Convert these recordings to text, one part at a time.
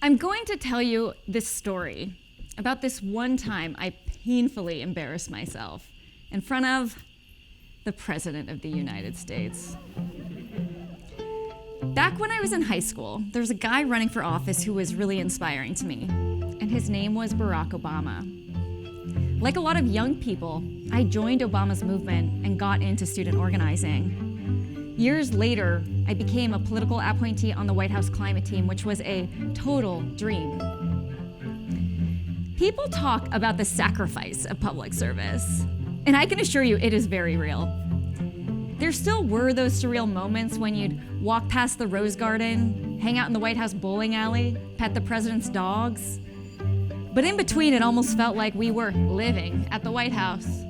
I'm going to tell you this story about this one time I painfully embarrassed myself in front of the President of the United States. Back when I was in high school, there was a guy running for office who was really inspiring to me, and his name was Barack Obama. Like a lot of young people, I joined Obama's movement and got into student organizing. Years later, I became a political appointee on the White House climate team, which was a total dream. People talk about the sacrifice of public service, and I can assure you it is very real. There still were those surreal moments when you'd walk past the Rose Garden, hang out in the White House bowling alley, pet the president's dogs. But in between, it almost felt like we were living at the White House.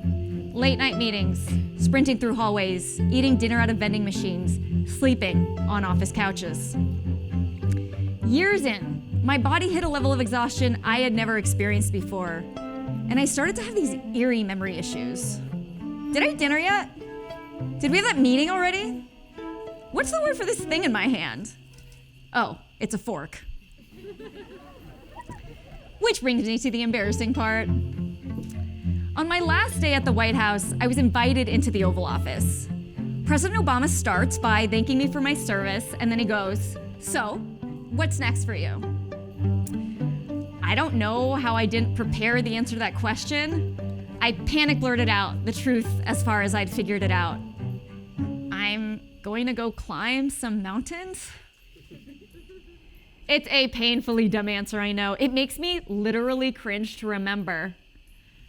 Late night meetings, sprinting through hallways, eating dinner out of vending machines, sleeping on office couches. Years in, my body hit a level of exhaustion I had never experienced before, and I started to have these eerie memory issues. Did I eat dinner yet? Did we have that meeting already? What's the word for this thing in my hand? Oh, it's a fork. Which brings me to the embarrassing part. On my last day at the White House, I was invited into the Oval Office. President Obama starts by thanking me for my service, and then he goes, "So, what's next for you?" I don't know how I didn't prepare the answer to that question. I panic blurted out the truth as far as I'd figured it out. I'm going to go climb some mountains. It's a painfully dumb answer, I know. It makes me literally cringe to remember.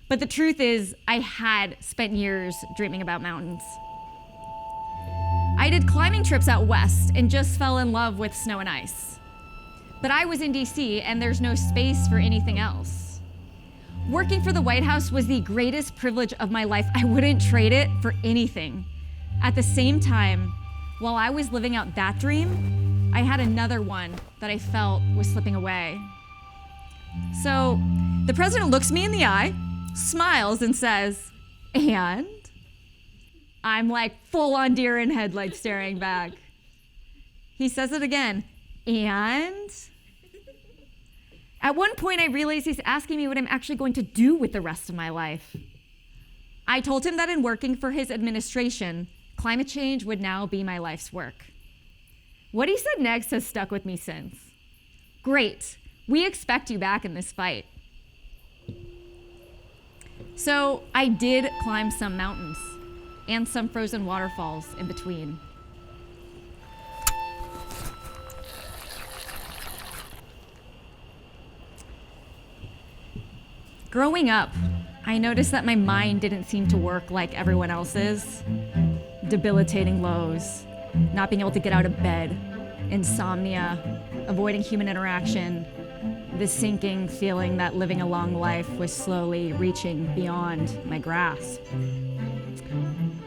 But the truth is, I had spent years dreaming about mountains. I did climbing trips out west and just fell in love with snow and ice. But I was in DC and there's no space for anything else. Working for the White House was the greatest privilege of my life. I wouldn't trade it for anything. At the same time, while I was living out that dream, I had another one that I felt was slipping away. So the president looks me in the eye, smiles and says, "And?" I'm like full on deer in headlights staring back. He says it again, "And?" At one point I realized he's asking me what I'm actually going to do with the rest of my life. I told him that in working for his administration, climate change would now be my life's work. What he said next has stuck with me since. "Great, we expect you back in this fight." So I did climb some mountains and some frozen waterfalls in between. Growing up, I noticed that my mind didn't seem to work like everyone else's. Debilitating lows, not being able to get out of bed, insomnia, avoiding human interaction, the sinking feeling that living a long life was slowly reaching beyond my grasp.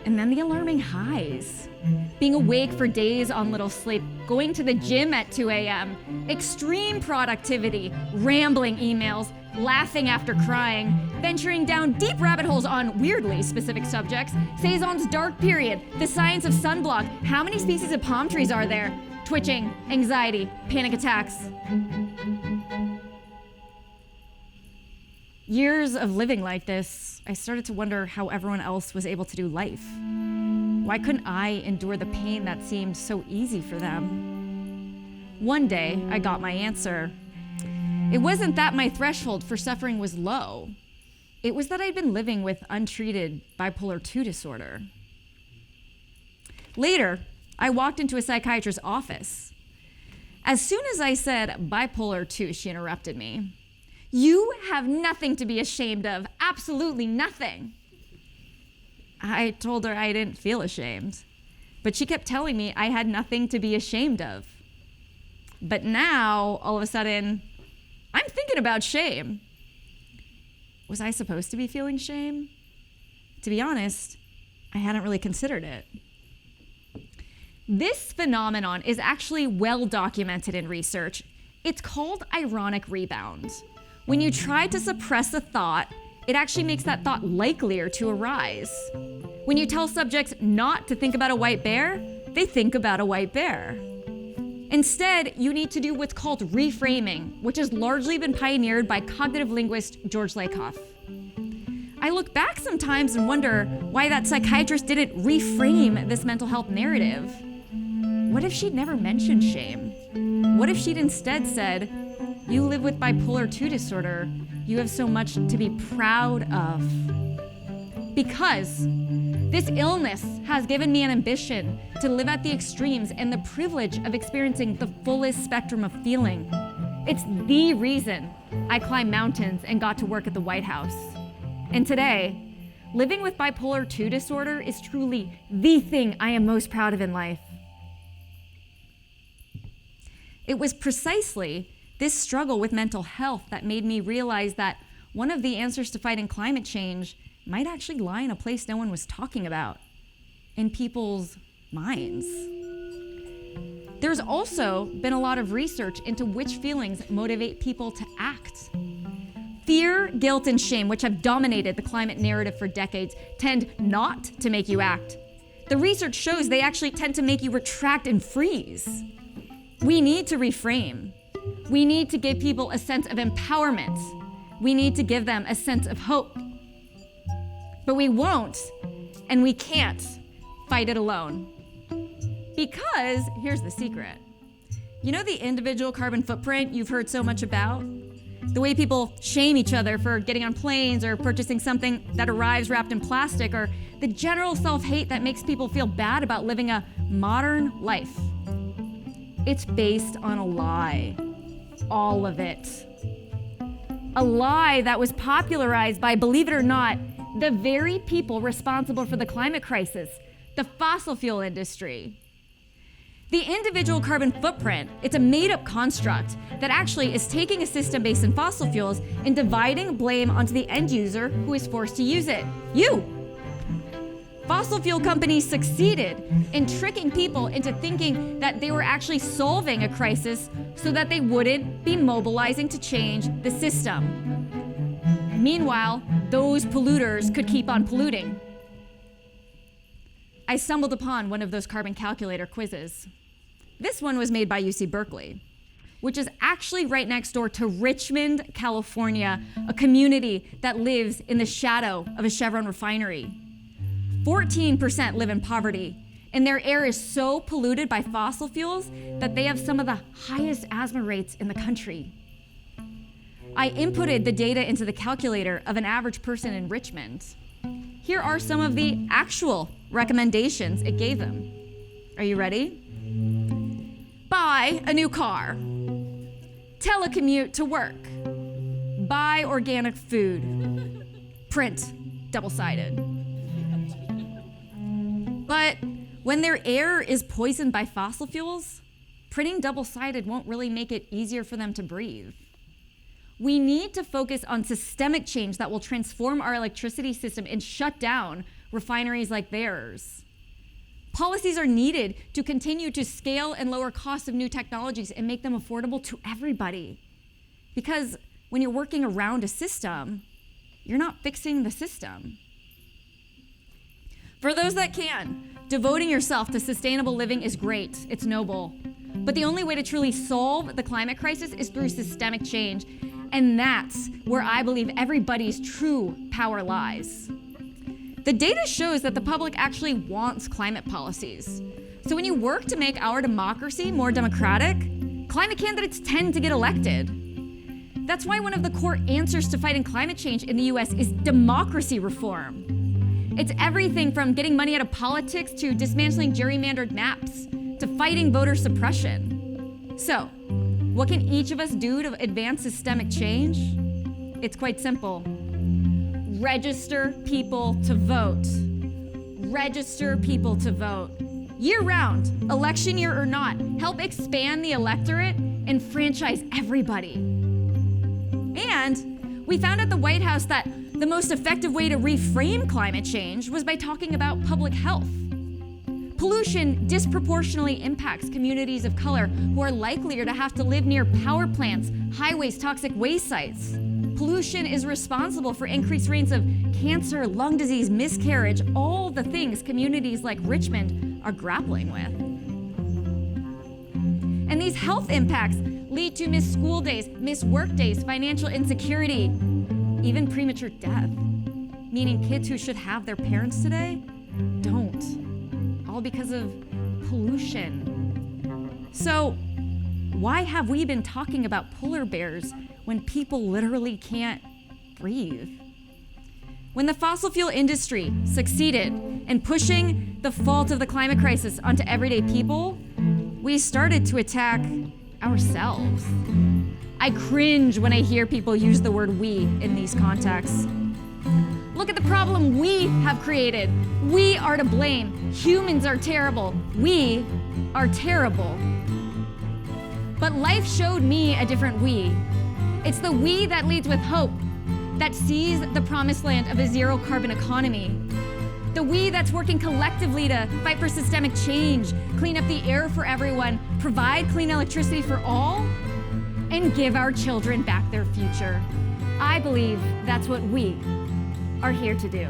And then the alarming highs. Being awake for days on little sleep, going to the gym at 2 a.m., extreme productivity, rambling emails, laughing after crying, venturing down deep rabbit holes on weirdly specific subjects, Cezanne's dark period, the science of sunblock, how many species of palm trees are there, twitching, anxiety, panic attacks. Years of living like this, I started to wonder how everyone else was able to do life. Why couldn't I endure the pain that seemed so easy for them? One day, I got my answer. It wasn't that my threshold for suffering was low. It was that I'd been living with untreated bipolar II disorder. Later, I walked into a psychiatrist's office. As soon as I said bipolar II, she interrupted me. "You have nothing to be ashamed of, absolutely nothing." I told her I didn't feel ashamed, but she kept telling me I had nothing to be ashamed of. But now, all of a sudden, I'm thinking about shame. Was I supposed to be feeling shame? To be honest, I hadn't really considered it. This phenomenon is actually well documented in research. It's called ironic rebound. When you try to suppress a thought, it actually makes that thought likelier to arise. When you tell subjects not to think about a white bear, they think about a white bear. Instead, you need to do what's called reframing, which has largely been pioneered by cognitive linguist George Lakoff. I look back sometimes and wonder why that psychiatrist didn't reframe this mental health narrative. What if she'd never mentioned shame? What if she'd instead said, "You live with bipolar 2 disorder. You have so much to be proud of." Because this illness has given me an ambition to live at the extremes and the privilege of experiencing the fullest spectrum of feeling. It's the reason I climbed mountains and got to work at the White House. And today, living with bipolar 2 disorder is truly the thing I am most proud of in life. It was precisely this struggle with mental health that made me realize that one of the answers to fighting climate change might actually lie in a place no one was talking about, in people's minds. There's also been a lot of research into which feelings motivate people to act. Fear, guilt, and shame, which have dominated the climate narrative for decades, tend not to make you act. The research shows they actually tend to make you retract and freeze. We need to reframe. We need to give people a sense of empowerment. We need to give them a sense of hope. But we won't, and we can't fight it alone. Because, here's the secret. You know the individual carbon footprint you've heard so much about? The way people shame each other for getting on planes or purchasing something that arrives wrapped in plastic, or the general self-hate that makes people feel bad about living a modern life. It's based on a lie. All of it. A lie that was popularized by, believe it or not, the very people responsible for the climate crisis, the fossil fuel industry. The individual carbon footprint, it's a made-up construct that actually is taking a system based in fossil fuels and dividing blame onto the end user who is forced to use it. You! Fossil fuel companies succeeded in tricking people into thinking that they were actually solving a crisis so that they wouldn't be mobilizing to change the system. Meanwhile, those polluters could keep on polluting. I stumbled upon one of those carbon calculator quizzes. This one was made by UC Berkeley, which is actually right next door to Richmond, California, a community that lives in the shadow of a Chevron refinery. 14% live in poverty, and their air is so polluted by fossil fuels that they have some of the highest asthma rates in the country. I inputted the data into the calculator of an average person in Richmond. Here are some of the actual recommendations it gave them. Are you ready? Buy a new car. Telecommute to work. Buy organic food. Print double-sided. But when their air is poisoned by fossil fuels, printing double-sided won't really make it easier for them to breathe. We need to focus on systemic change that will transform our electricity system and shut down refineries like theirs. Policies are needed to continue to scale and lower costs of new technologies and make them affordable to everybody. Because when you're working around a system, you're not fixing the system. For those that can, devoting yourself to sustainable living is great, it's noble. But the only way to truly solve the climate crisis is through systemic change. And that's where I believe everybody's true power lies. The data shows that the public actually wants climate policies. So when you work to make our democracy more democratic, climate candidates tend to get elected. That's why one of the core answers to fighting climate change in the US is democracy reform. It's everything from getting money out of politics to dismantling gerrymandered maps to fighting voter suppression. So, what can each of us do to advance systemic change? It's quite simple. Register people to vote. Register people to vote. Year-round, election year or not, help expand the electorate and franchise everybody. And we found at the White House that the most effective way to reframe climate change was by talking about public health. Pollution disproportionately impacts communities of color who are likelier to have to live near power plants, highways, toxic waste sites. Pollution is responsible for increased rates of cancer, lung disease, miscarriage, all the things communities like Richmond are grappling with. And these health impacts lead to missed school days, missed work days, financial insecurity, even premature death, meaning kids who should have their parents today don't, all because of pollution. So why have we been talking about polar bears when people literally can't breathe? When the fossil fuel industry succeeded in pushing the fault of the climate crisis onto everyday people, we started to attack ourselves. I cringe when I hear people use the word we in these contexts. Look at the problem we have created. We are to blame. Humans are terrible. We are terrible. But life showed me a different we. It's the we that leads with hope, that sees the promised land of a zero carbon economy. The we that's working collectively to fight for systemic change, clean up the air for everyone, provide clean electricity for all, and give our children back their future. I believe that's what we are here to do.